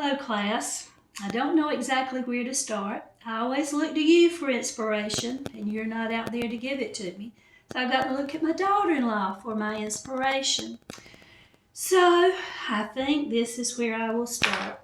Hello, class. I don't know exactly where to start. I always look to you for inspiration, and you're not out there to give it to me. So I've got to look at my daughter-in-law for my inspiration. So I think this is where I will start.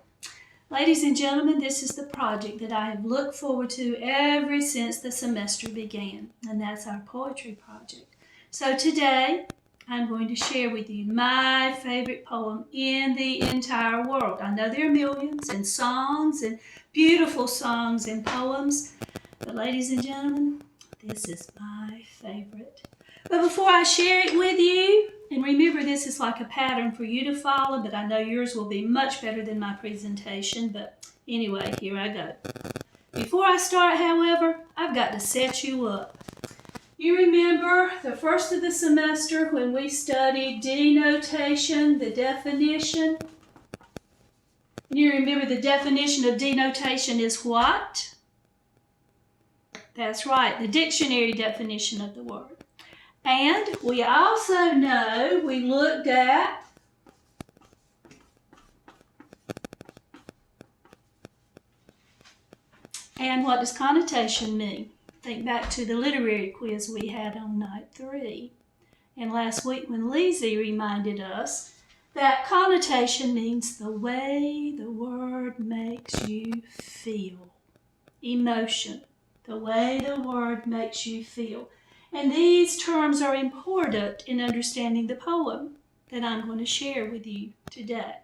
Ladies and gentlemen, this is the project that I have looked forward to ever since the semester began, and that's our poetry project. So today, I'm going to share with you my favorite poem in the entire world. I know there are millions and songs and beautiful songs and poems, but ladies and gentlemen, this is my favorite. But before I share it with you, and remember this is like a pattern for you to follow, but I know yours will be much better than my presentation, but anyway, here I go. Before I start, however, I've got to set you up. You remember the first of the semester when we studied denotation, the definition? You remember the definition of denotation is what? That's right, the dictionary definition of the word. And we also know we looked at and what does connotation mean? Think back to the literary quiz we had on night 3. And last week when Lizzie reminded us that connotation means the way the word makes you feel. Emotion, the way the word makes you feel. And these terms are important in understanding the poem that I'm going to share with you today.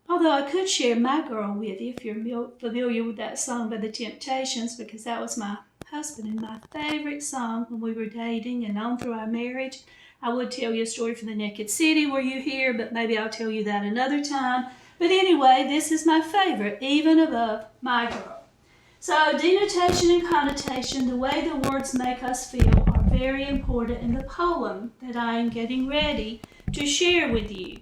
Although I could share My Girl with you if you're familiar with that song by The Temptations, because that was my husband and my favorite song when we were dating and on through our marriage. I would tell you a story from the Naked City were you here, but maybe I'll tell you that another time. But anyway, this is my favorite, even above My Girl. So denotation and connotation, the way the words make us feel, are very important in the poem that I am getting ready to share with you.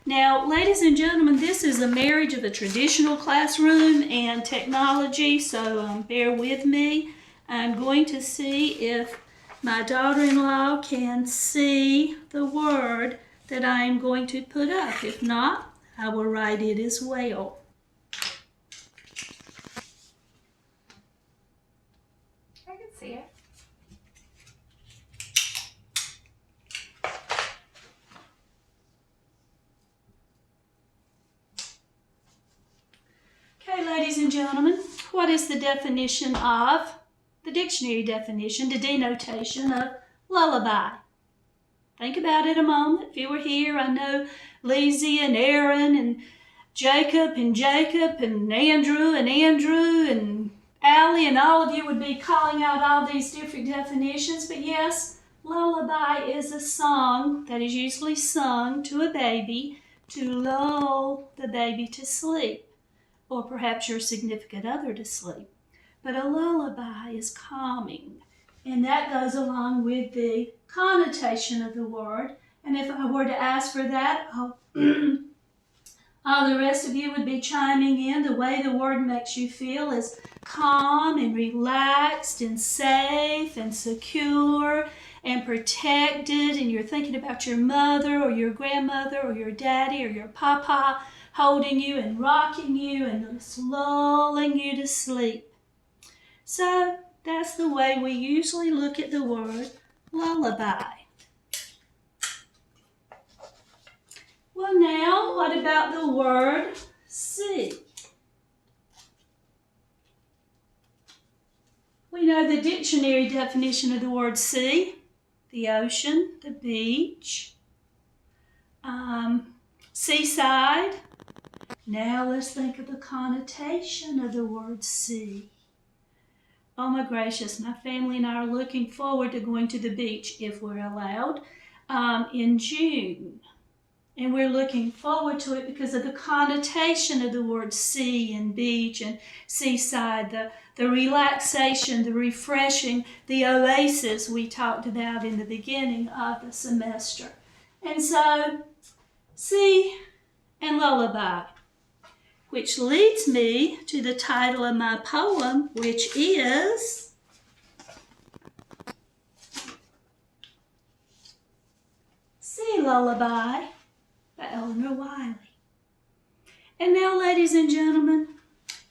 Now, ladies and gentlemen, this is a marriage of a traditional classroom and technology, so bear with me. I'm going to see if my daughter-in-law can see the word that I am going to put up. If not, I will write it as well. I can see it. Okay, ladies and gentlemen, what is the definition of, the dictionary definition, the denotation of lullaby? Think about it a moment. If you were here, I know Lizzie and Aaron and Jacob and Andrew and Allie and all of you would be calling out all these different definitions. But yes, lullaby is a song that is usually sung to a baby to lull the baby to sleep, or perhaps your significant other to sleep. But a lullaby is calming, and that goes along with the connotation of the word. And if I were to ask for that, all the rest of you would be chiming in. The way the word makes you feel is calm and relaxed and safe and secure and protected, and you're thinking about your mother or your grandmother or your daddy or your papa holding you and rocking you and lulling you to sleep. So that's the way we usually look at the word lullaby. Well, now, what about the word sea? We know the dictionary definition of the word sea: the ocean, the beach, seaside. Now let's think of the connotation of the word sea. Oh my gracious, my family and I are looking forward to going to the beach, if we're allowed, in June. And we're looking forward to it because of the connotation of the word sea and beach and seaside, the relaxation, the refreshing, the oasis we talked about in the beginning of the semester. And so, sea and lullaby, which leads me to the title of my poem, which is Sea Lullaby by Eleanor Wiley. And now, ladies and gentlemen,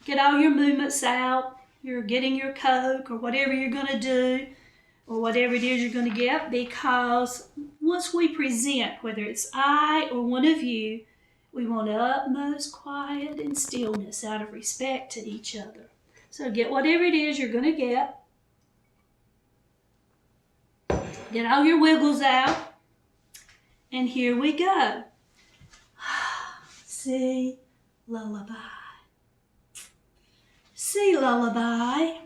get all your movements out. You're getting your Coke or whatever you're going to do, or whatever it is you're going to get, because once we present, whether it's I or one of you, we want utmost quiet and stillness out of respect to each other. So get whatever it is you're going to get. Get all your wiggles out. And here we go. Sea Lullaby. Sea Lullaby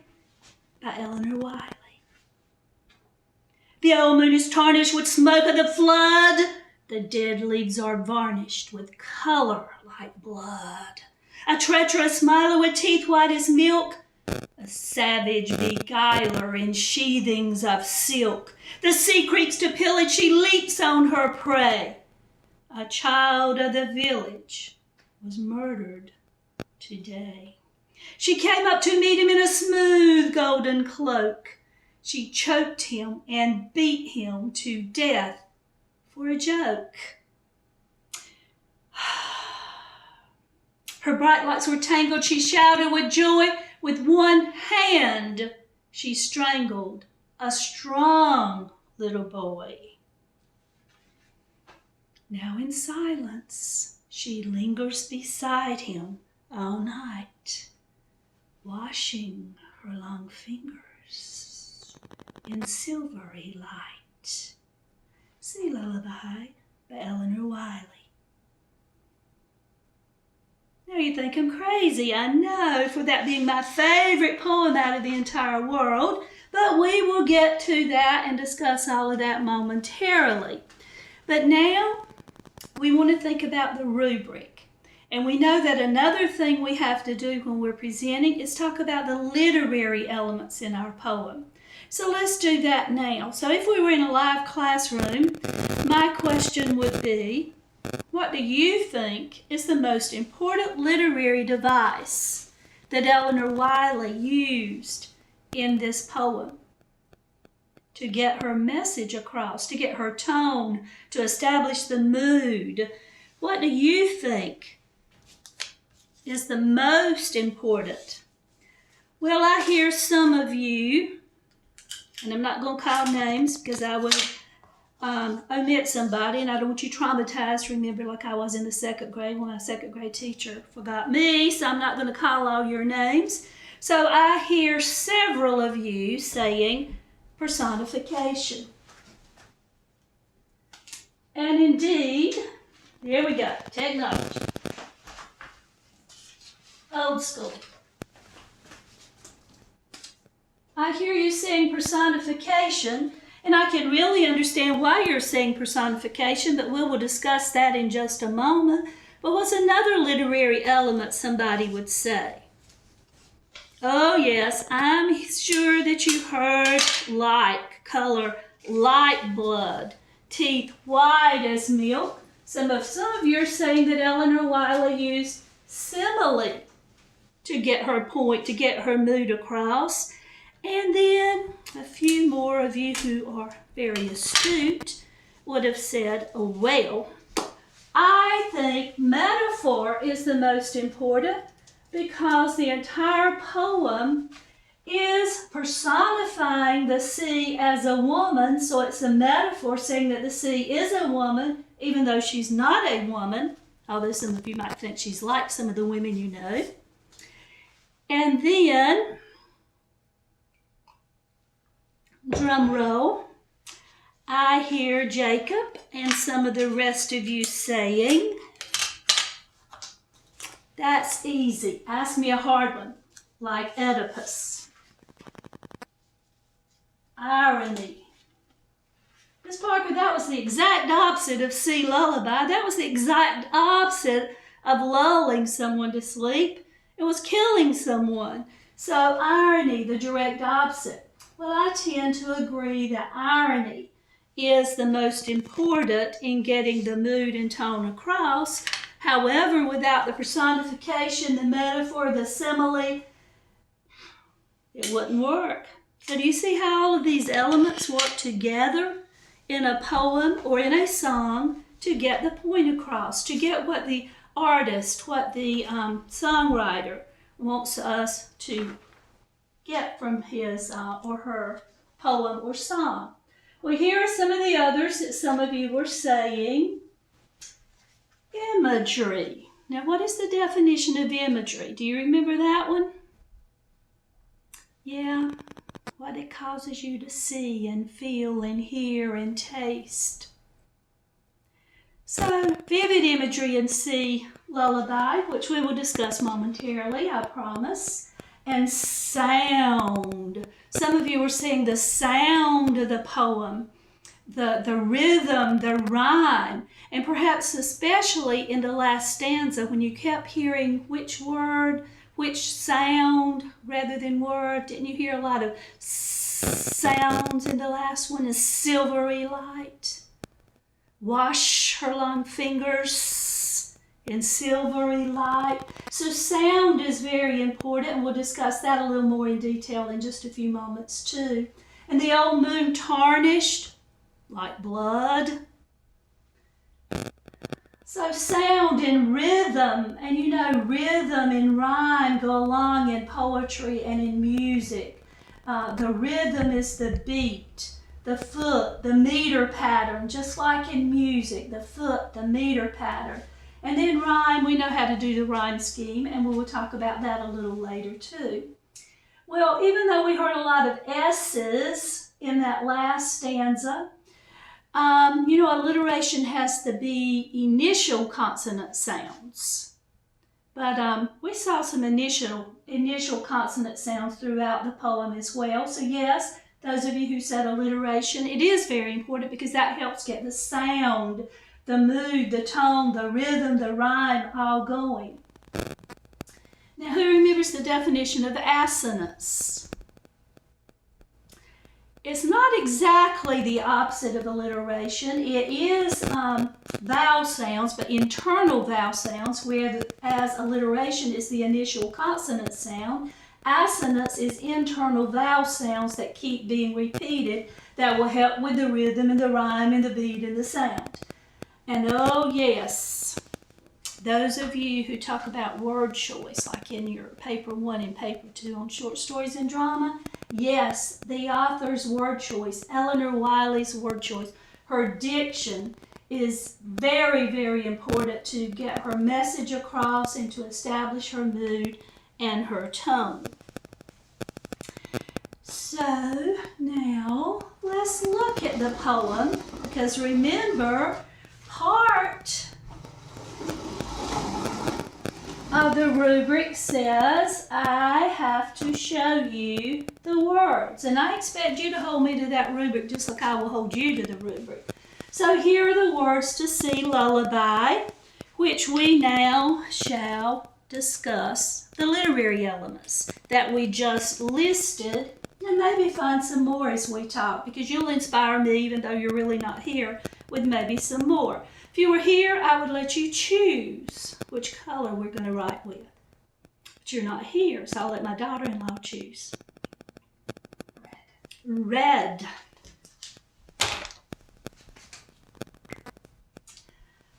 by Eleanor Wiley. The old moon is tarnished with smoke of the flood. The dead leaves are varnished with color like blood. A treacherous smiler with teeth white as milk. A savage beguiler in sheathings of silk. The sea creeps to pillage, she leaps on her prey. A child of the village was murdered today. She came up to meet him in a smooth golden cloak. She choked him and beat him to death for a joke. Her bright lights were tangled, she shouted with joy. With one hand she strangled a strong little boy. Now in silence she lingers beside him all night, washing her long fingers in silvery light. Sea Lullaby by Eleanor Wiley. Now you think I'm crazy, I know, for that being my favorite poem out of the entire world, but we will get to that and discuss all of that momentarily. But now we want to think about the rubric. And we know that another thing we have to do when we're presenting is talk about the literary elements in our poem. So let's do that now. So if we were in a live classroom, my question would be, what do you think is the most important literary device that Eleanor Wiley used in this poem to get her message across, to get her tone, to establish the mood? What do you think is the most important? Well, I hear some of you, and I'm not going to call names because I would omit somebody, and I don't want you traumatized, remember, like I was in the second grade when my second grade teacher forgot me, so I'm not going to call all your names. So I hear several of you saying personification. And indeed, here we go, technology. Old school. I hear you saying personification, and I can really understand why you're saying personification, but we will discuss that in just a moment. But what's another literary element somebody would say? Oh yes, I'm sure that you heard like, color, like blood, teeth white as milk. Some of you are saying that Eleanor Wiley used simile to get her point, to get her mood across. And then a few more of you who are very astute would have said, oh, well, I think metaphor is the most important because the entire poem is personifying the sea as a woman, so it's a metaphor saying that the sea is a woman, even though she's not a woman, although some of you might think she's like some of the women you know. And then, drum roll, I hear Jacob and some of the rest of you saying, that's easy. Ask me a hard one, like Oedipus. Irony. Miss Parker, that was the exact opposite of Sea Lullaby. That was the exact opposite of lulling someone to sleep. It was killing someone. So irony, the direct opposite. Well, I tend to agree that irony is the most important in getting the mood and tone across. However, without the personification, the metaphor, the simile, it wouldn't work. So do you see how all of these elements work together in a poem or in a song to get the point across, to get what the artist, what the songwriter wants us to get from his or her poem or song. Well, here are some of the others that some of you were saying. Imagery. Now, what is the definition of imagery? Do you remember that one? Yeah, what it causes you to see and feel and hear and taste. So, vivid imagery in C, lullaby, which we will discuss momentarily, I promise. And sound. Some of you were saying the sound of the poem, the rhythm, the rhyme, and perhaps especially in the last stanza when you kept hearing which word, which sound rather than word. Didn't you hear a lot of sounds in the last one? Is silvery light. Wash her long fingers in silvery light. So sound is very important, and we'll discuss that a little more in detail in just a few moments too. And the old moon tarnished like blood. So sound and rhythm, and you know rhythm and rhyme go along in poetry and in music. The rhythm is the beat, the foot, the meter pattern, just like in music, the foot, the meter pattern. And then rhyme, we know how to do the rhyme scheme, and we will talk about that a little later too. Well, even though we heard a lot of S's in that last stanza, you know, alliteration has to be initial consonant sounds. But we saw some initial consonant sounds throughout the poem as well. So yes, those of you who said alliteration, it is very important because that helps get the sound, the mood, the tone, the rhythm, the rhyme all going. Now, who remembers the definition of assonance? It's not exactly the opposite of alliteration. It is vowel sounds, but internal vowel sounds, whereas alliteration is the initial consonant sound. Assonance is internal vowel sounds that keep being repeated that will help with the rhythm and the rhyme and the beat and the sound. And oh yes, those of you who talk about word choice, like in your paper 1 and paper 2 on short stories and drama, yes, the author's word choice, Eleanor Wiley's word choice, her diction is very, very important to get her message across and to establish her mood and her tone. So now let's look at the poem, because remember, part of the rubric says I have to show you the words, and I expect you to hold me to that rubric just like I will hold you to the rubric. So here are the words to C, lullaby, which we now shall discuss the literary elements that we just listed, and maybe find some more as we talk, because you'll inspire me, even though you're really not here, with maybe some more. If you were here, I would let you choose which color we're going to write with. But you're not here, so I'll let my daughter-in-law choose. Red.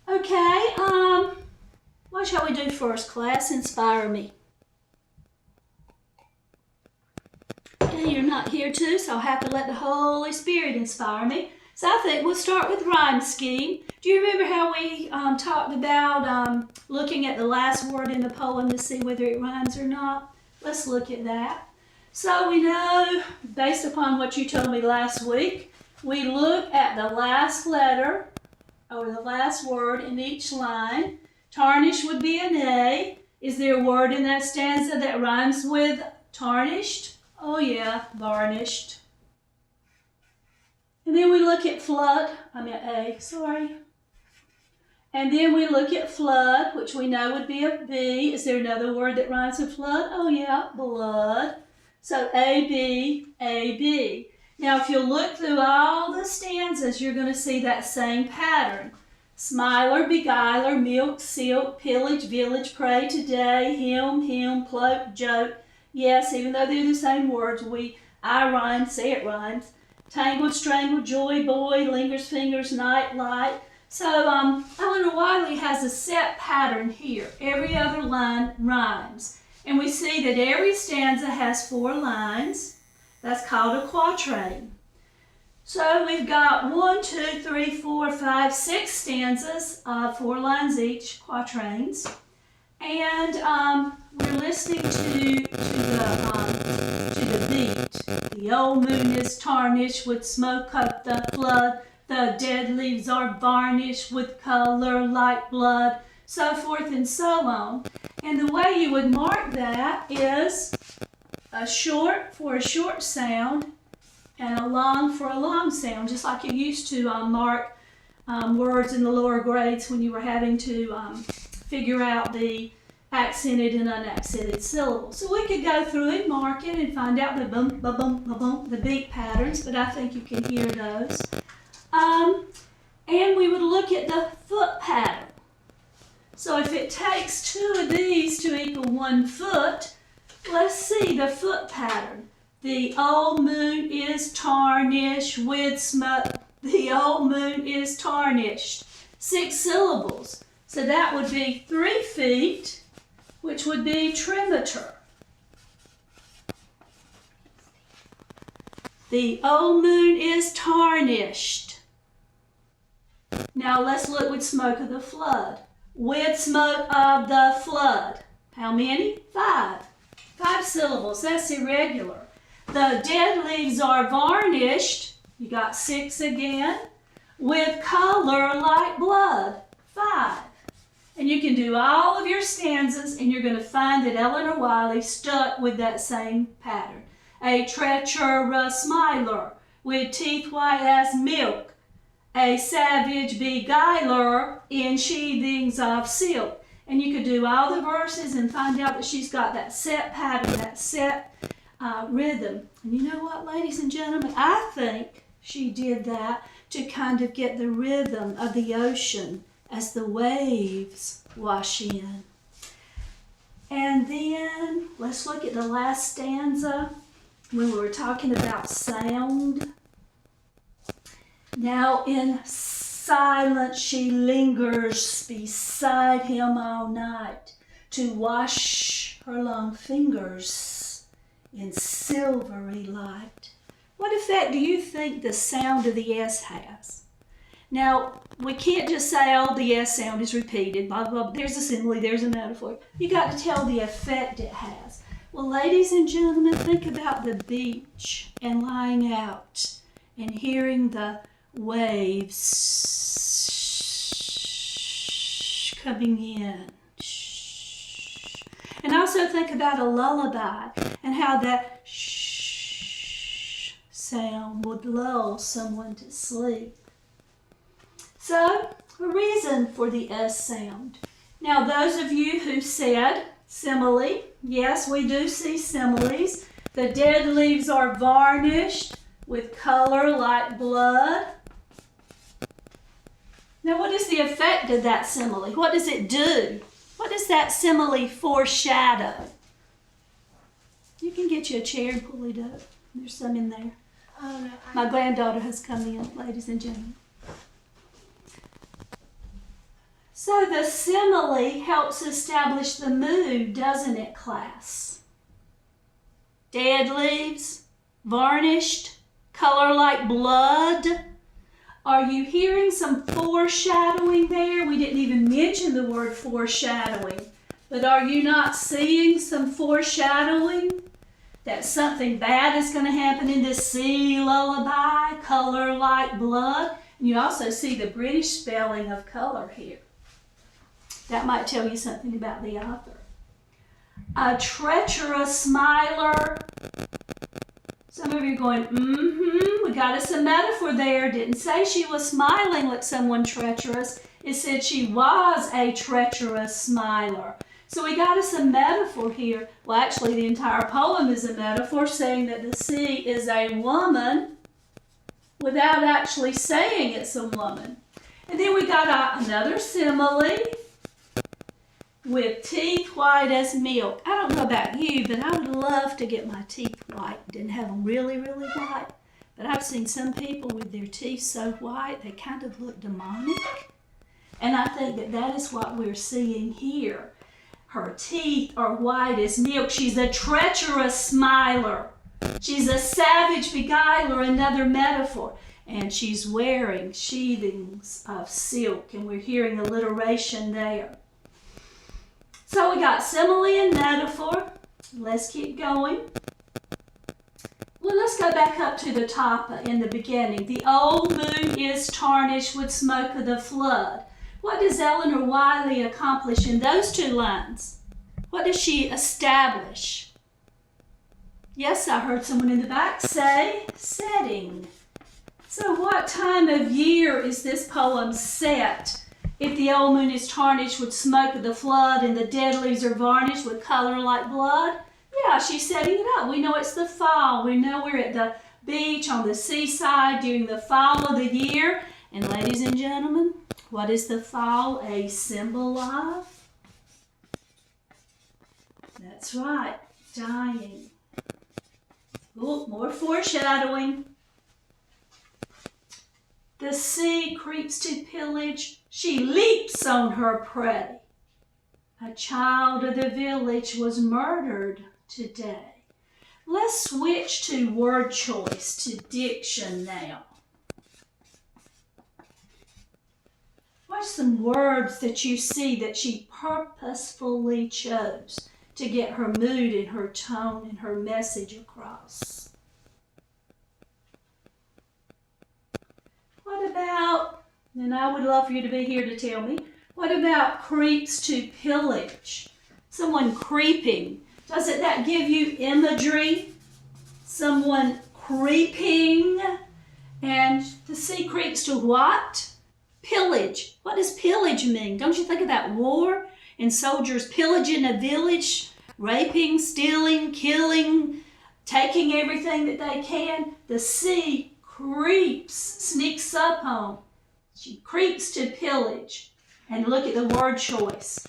Okay, what shall we do first, class? Inspire me. Okay, you're not here too, so I'll have to let the Holy Spirit inspire me. So I think we'll start with rhyme scheme. Do you remember how we talked about looking at the last word in the poem to see whether it rhymes or not? Let's look at that. So we know, based upon what you told me last week, we look at the last letter or the last word in each line. Tarnish would be an A. Is there a word in that stanza that rhymes with tarnished? Oh yeah, varnished. And then we look at flood, And then we look at flood, which we know would be a B. Is there another word that rhymes with flood? Oh yeah, blood. So A, B. Now if you look through all the stanzas, you're going to see that same pattern. Smiler, beguiler, milk, silk, pillage, village, pray today, hymn, cloak, joke. Yes, even though they're the same words, I rhyme, say it rhymes. Tangled, strangled, joy, boy, lingers, fingers, night, light. So Eleanor Wiley has a set pattern here. Every other line rhymes. And we see that every stanza has 4 lines. That's called a quatrain. So we've got 1, 2, 3, 4, 5, 6 stanzas, 4 lines each, quatrains. And we're listening to the beat. The old moon is tarnished with smoke of the flood. The dead leaves are varnished with color like blood. So forth and so on. And the way you would mark that is a short for a short sound and a long for a long sound, just like you used to mark words in the lower grades when you were having to figure out the accented and unaccented syllables. So we could go through and mark it and find out the bum, ba bum, ba bum, the beat patterns, but I think you can hear those. And we would look at the foot pattern. So if it takes 2 of these to equal 1 foot, let's see the foot pattern. The old moon is tarnished with smoke. The old moon is tarnished. 6 syllables. So that would be 3 feet, which would be trimeter. The old moon is tarnished. Now let's look with smoke of the flood. With smoke of the flood. How many? 5. 5 syllables. That's irregular. The dead leaves are varnished. You got 6 again. With color like blood. 5. And you can do all of your stanzas and you're going to find that Eleanor Wiley stuck with that same pattern. A treacherous smiler with teeth white as milk. A savage beguiler in sheathings of silk. And you could do all the verses and find out that she's got that set pattern, that set rhythm. And you know what, ladies and gentlemen? I think she did that to kind of get the rhythm of the ocean as the waves wash in. And then let's look at the last stanza when we were talking about sound. Now in silence she lingers beside him all night to wash her long fingers in silvery light. What effect do you think the sound of the S has? Now, we can't just say, oh, the S sound is repeated, blah, blah, blah. There's a simile, there's a metaphor. You got to tell the effect it has. Well, ladies and gentlemen, think about the beach and lying out and hearing the waves coming in. And also think about a lullaby and how that sound would lull someone to sleep. So, a reason for the S sound. Now, those of you who said simile, yes, we do see similes. The dead leaves are varnished with color like blood. Now, what is the effect of that simile? What does it do? What does that simile foreshadow? You can get you a chair and pull it up. There's some in there. Oh, no, My granddaughter has come in, ladies and gentlemen. So the simile helps establish the mood, doesn't it, class? Dead leaves, varnished, color like blood. Are you hearing some foreshadowing there? We didn't even mention the word foreshadowing. But are you not seeing some foreshadowing? That something bad is going to happen in this sea lullaby, color like blood. And you also see the British spelling of color here. That might tell you something about the author. A treacherous smiler. Some of you are going, we got us a metaphor there. Didn't say she was smiling like someone treacherous. It said she was a treacherous smiler. So we got us a metaphor here. Well, actually, the entire poem is a metaphor saying that the sea is a woman without actually saying it's a woman. And then we got another simile with teeth white as milk. I don't know about you, but I would love to get my teeth white. Didn't have them really, really white. But I've seen some people with their teeth so white, they kind of look demonic. And I think that that is what we're seeing here. Her teeth are white as milk. She's a treacherous smiler. She's a savage beguiler, another metaphor. And she's wearing sheathings of silk, and we're hearing alliteration there. So we got simile and metaphor. Let's keep going. Well, let's go back up to the top in the beginning. The old moon is tarnished with smoke of the flood. What does Eleanor Wiley accomplish in those two lines? What does she establish? Yes, I heard someone in the back say setting. So what time of year is this poem set? If the old moon is tarnished with smoke of the flood and the dead leaves are varnished with color like blood? Yeah, she's setting it up. We know it's the fall. We know we're at the beach on the seaside during the fall of the year. And ladies and gentlemen, what is the fall a symbol of? That's right, dying. Oh, more foreshadowing. The sea creeps to pillage. She leaps on her prey. A child of the village was murdered today. Let's switch to word choice, to diction now. What's some words that you see that she purposefully chose to get her mood and her tone and her message across? What about, and I would love for you to be here to tell me, what about creeps to pillage? Someone creeping. Doesn't that give you imagery? Someone creeping. And the sea creeps to what? Pillage. What does pillage mean? Don't you think of that war and soldiers pillaging a village, raping, stealing, killing, taking everything that they can? The sea creeps, sneaks up on. She creeps to pillage. And look at the word choice.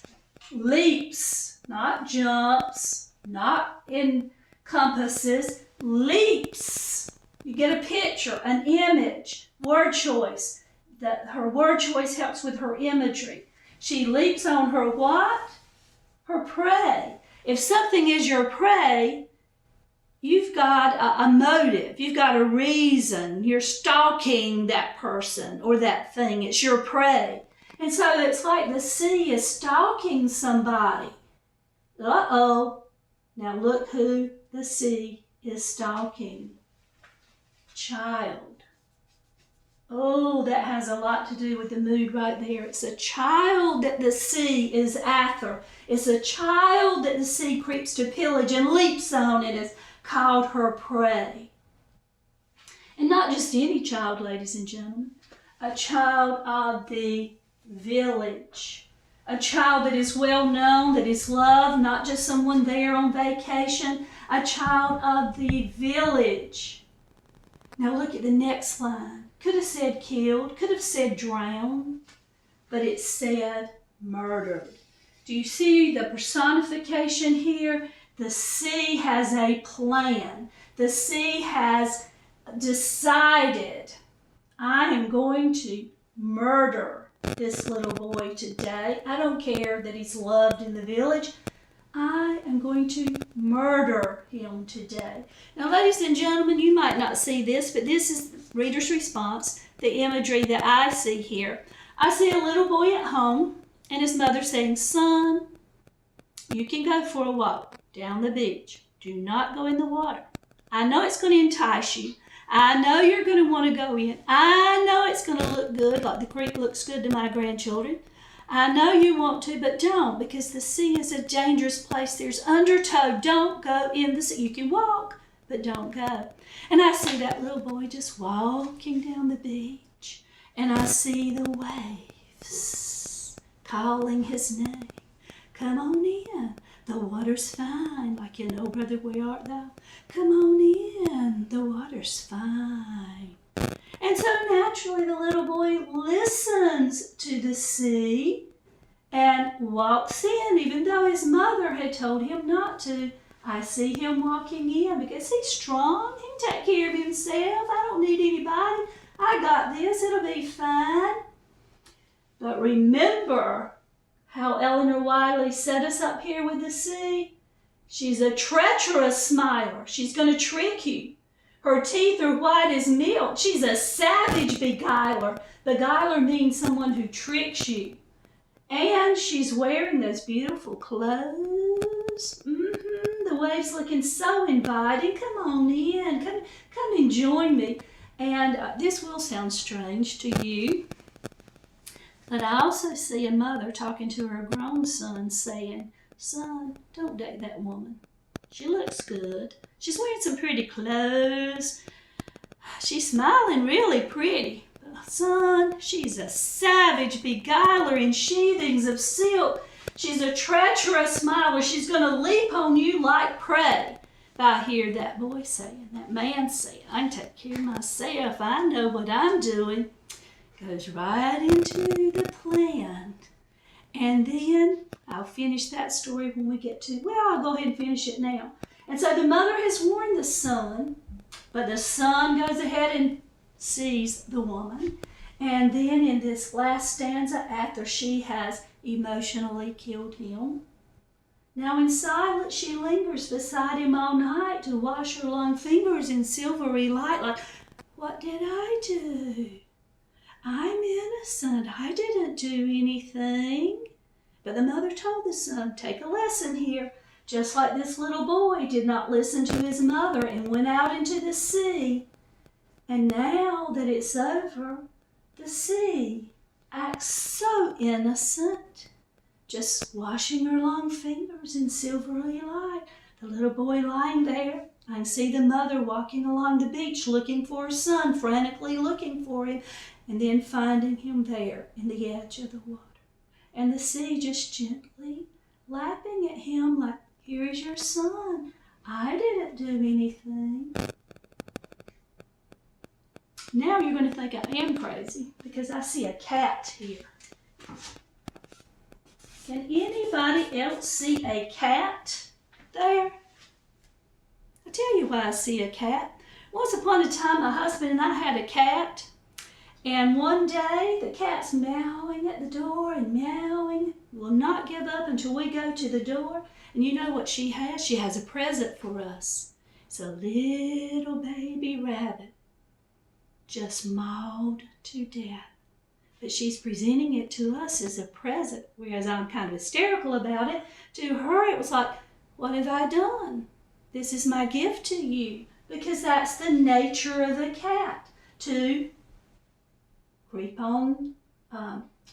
Leaps, not jumps, not encompasses, leaps. You get a picture, an image, word choice. That her word choice helps with her imagery. She leaps on her what? Her prey. If something is your prey, you've got a motive. You've got a reason. You're stalking that person or that thing. It's your prey. And so it's like the sea is stalking somebody. Uh-oh. Now look who the sea is stalking. Child. Oh, that has a lot to do with the mood right there. It's a child that the sea is after. It's a child that the sea creeps to pillage and leaps on and is called her prey. And not just any child, ladies and gentlemen. A child of the village. A child that is well known, that is loved, not just someone there on vacation. A child of the village. Now look at the next line. Could have said killed, could have said drowned, but it said murdered. Do you see the personification here? The sea has a plan. The sea has decided, I am going to murder this little boy today. I don't care that he's loved in the village. I am going to murder him today. Now, ladies and gentlemen, you might not see this, but this is the reader's response, the imagery that I see here. I see a little boy at home and his mother saying, son, you can go for a walk down the beach. Do not go in the water. I know it's going to entice you. I know you're going to want to go in. I know it's going to look good, like the creek looks good to my grandchildren. I know you want to, but don't, because the sea is a dangerous place. There's undertow. Don't go in the sea. You can walk, but don't go. And I see that little boy just walking down the beach, and I see the waves calling his name. Come on in. The water's fine. Like, oh, brother, where art thou? Come on in. The water's fine. And so naturally the little boy listens to the sea and walks in, even though his mother had told him not to. I see him walking in because he's strong. He can take care of himself. I don't need anybody. I got this. It'll be fine. But remember how Eleanor Wiley set us up here with the sea? She's a treacherous smiler. She's going to trick you. Her teeth are white as milk. She's a savage beguiler. Beguiler means someone who tricks you. And she's wearing those beautiful clothes. The waves looking so inviting. Come on in. Come and join me. And this will sound strange to you, but I also see a mother talking to her grown son saying, "Son, don't date that woman. She looks good. She's wearing some pretty clothes. She's smiling really pretty. But son, she's a savage beguiler in sheathings of silk. She's a treacherous smiler. She's going to leap on you like prey." I hear that boy saying, that man saying, "I can take care of myself. I know what I'm doing." Goes right into the plan. And then I'll finish that story when we get to, I'll go ahead and finish it now. And so the mother has warned the son, but the son goes ahead and sees the woman. And then in this last stanza, after she has emotionally killed him, now in silence she lingers beside him all night to wash her long fingers in silvery light, like, "What did I do? I'm innocent. I didn't do anything." But the mother told the son, "Take a lesson here. Just like this little boy did not listen to his mother and went out into the sea. And now that it's over, the sea acts so innocent, just washing her long fingers in silvery light. The little boy lying there. I can see the mother walking along the beach looking for her son, frantically looking for him, and then finding him there in the edge of the water. And the sea just gently lapping at him like, 'Here is your son. I didn't do anything.'" Now you're going to think I am crazy because I see a cat here. Can anybody else see a cat there? I'll tell you why I see a cat. Once upon a time, my husband and I had a cat. And one day, the cat's meowing at the door and meowing. Will not give up until we go to the door. And you know what she has? She has a present for us. It's a little baby rabbit, just mauled to death. But she's presenting it to us as a present, whereas I'm kind of hysterical about it. To her, it was like, "What have I done? This is my gift to you." Because that's the nature of the cat, to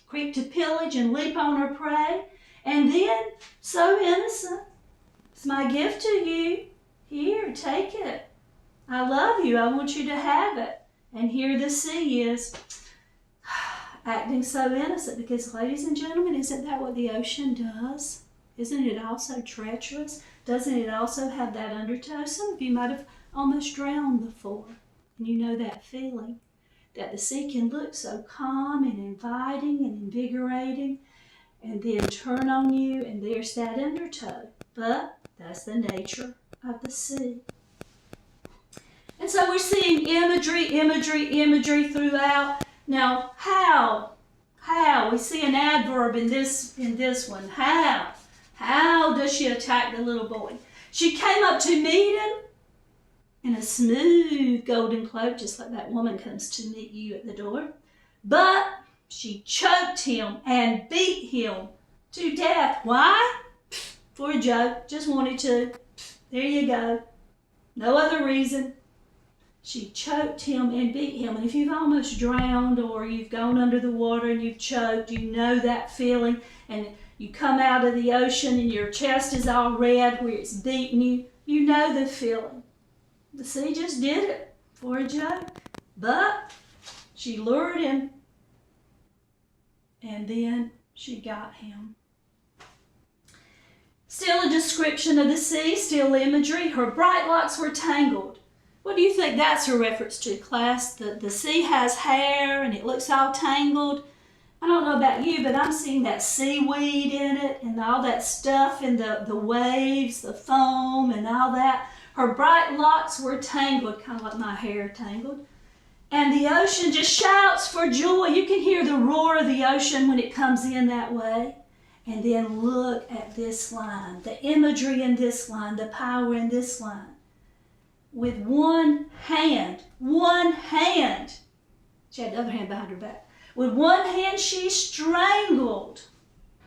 creep to pillage and leap on her prey. And then, so innocent, "It's my gift to you. Here, take it. I love you. I want you to have it." And here the sea is, acting so innocent, because, ladies and gentlemen, isn't that what the ocean does? Isn't it also treacherous? Doesn't it also have that undertow? Some of you might have almost drowned before, and you know that feeling, that the sea can look so calm and inviting and invigorating, and then turn on you, and there's that undertow. But that's the nature of the sea. And so we're seeing imagery throughout. Now, how? We see an adverb in this one. How does she attack the little boy? She came up to meet him in a smooth golden cloak, just like that woman comes to meet you at the door. But she choked him and beat him to death. Why? For a joke. Just wanted to. There you go. No other reason. She choked him and beat him. And if you've almost drowned or you've gone under the water and you've choked, you know that feeling. And you come out of the ocean and your chest is all red where it's beating you. You know the feeling. The sea just did it for a joke. But she lured him. And then she got him. Still a description of the sea, still imagery. Her bright locks were tangled. What do you think that's a reference to, class? The sea has hair and it looks all tangled. I don't know about you, but I'm seeing that seaweed in it and all that stuff in the waves, the foam and all that. Her bright locks were tangled, kind of like my hair tangled. And the ocean just shouts for joy. You can hear the roar of the ocean when it comes in that way. And then look at this line, the imagery in this line, the power in this line. With one hand, she had the other hand behind her back. With one hand, she strangled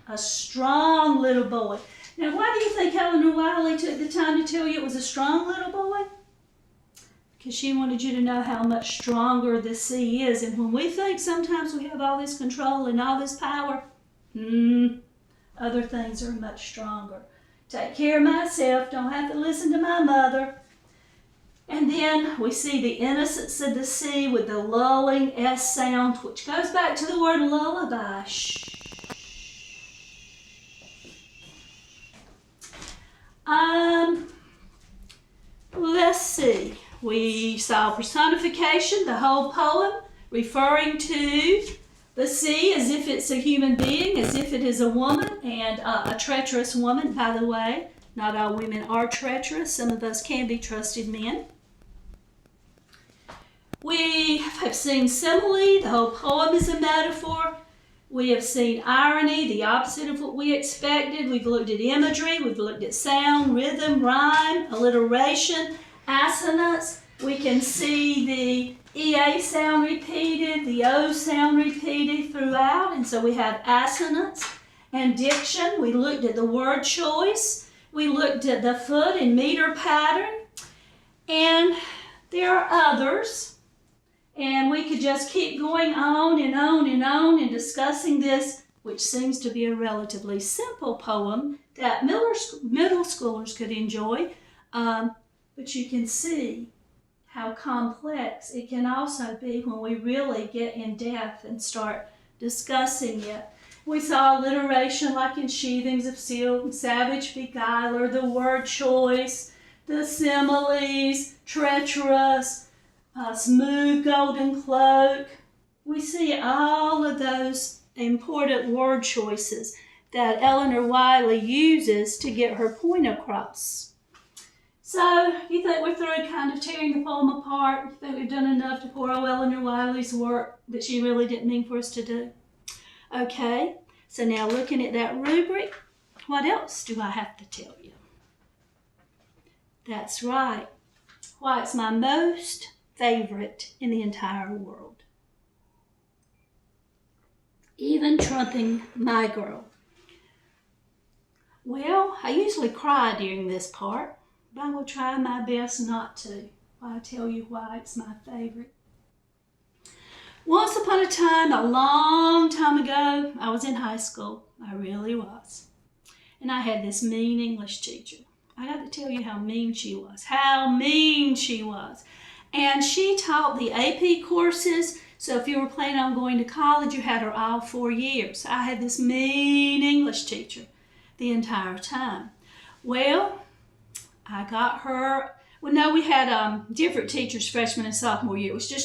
a strong little boy. Now, why do you think Eleanor Wiley took the time to tell you it was a strong little boy? Because she wanted you to know how much stronger the sea is. And when we think sometimes we have all this control and all this power, other things are much stronger. Take care of myself, don't have to listen to my mother. And then we see the innocence of the sea with the lulling S sound, which goes back to the word lullaby. Shh. Let's see. We saw personification, the whole poem, referring to the sea as if it's a human being, as if it is a woman, and a treacherous woman, by the way. Not all women are treacherous. Some of us can be trusted men. We have seen simile. The whole poem is a metaphor. We have seen irony, the opposite of what we expected. We've looked at imagery. We've looked at sound, rhythm, rhyme, alliteration, assonance. We can see the EA sound repeated, the O sound repeated throughout. And so we have assonance and diction. We looked at the word choice. We looked at the foot and meter pattern. And there are others. And we could just keep going on and on and on and discussing this, which seems to be a relatively simple poem that middle schoolers could enjoy. But you can see how complex it can also be when we really get in depth and start discussing it. We saw alliteration like in Sheathings of Steel, Savage Beguiler, the word choice, the similes, treacherous, smooth golden cloak. We see all of those important word choices that Eleanor Wiley uses to get her point across. So, you think we're through kind of tearing the poem apart? You think we've done enough to pour out Eleanor Wiley's work that she really didn't mean for us to do? Okay, so now looking at that rubric, what else do I have to tell you? That's right. Why it's my most favorite in the entire world. Even trumping My Girl. Well, I usually cry during this part, but I will try my best not to while I tell you why it's my favorite. Once upon a time, a long time ago, I was in high school. I really was. And I had this mean English teacher. I got to tell you how mean she was. How mean she was. And she taught the AP courses, so if you were planning on going to college, you had her all 4 years. I had this mean English teacher the entire time. Well, I got her, well, no, we had different teachers freshman and sophomore year. It was just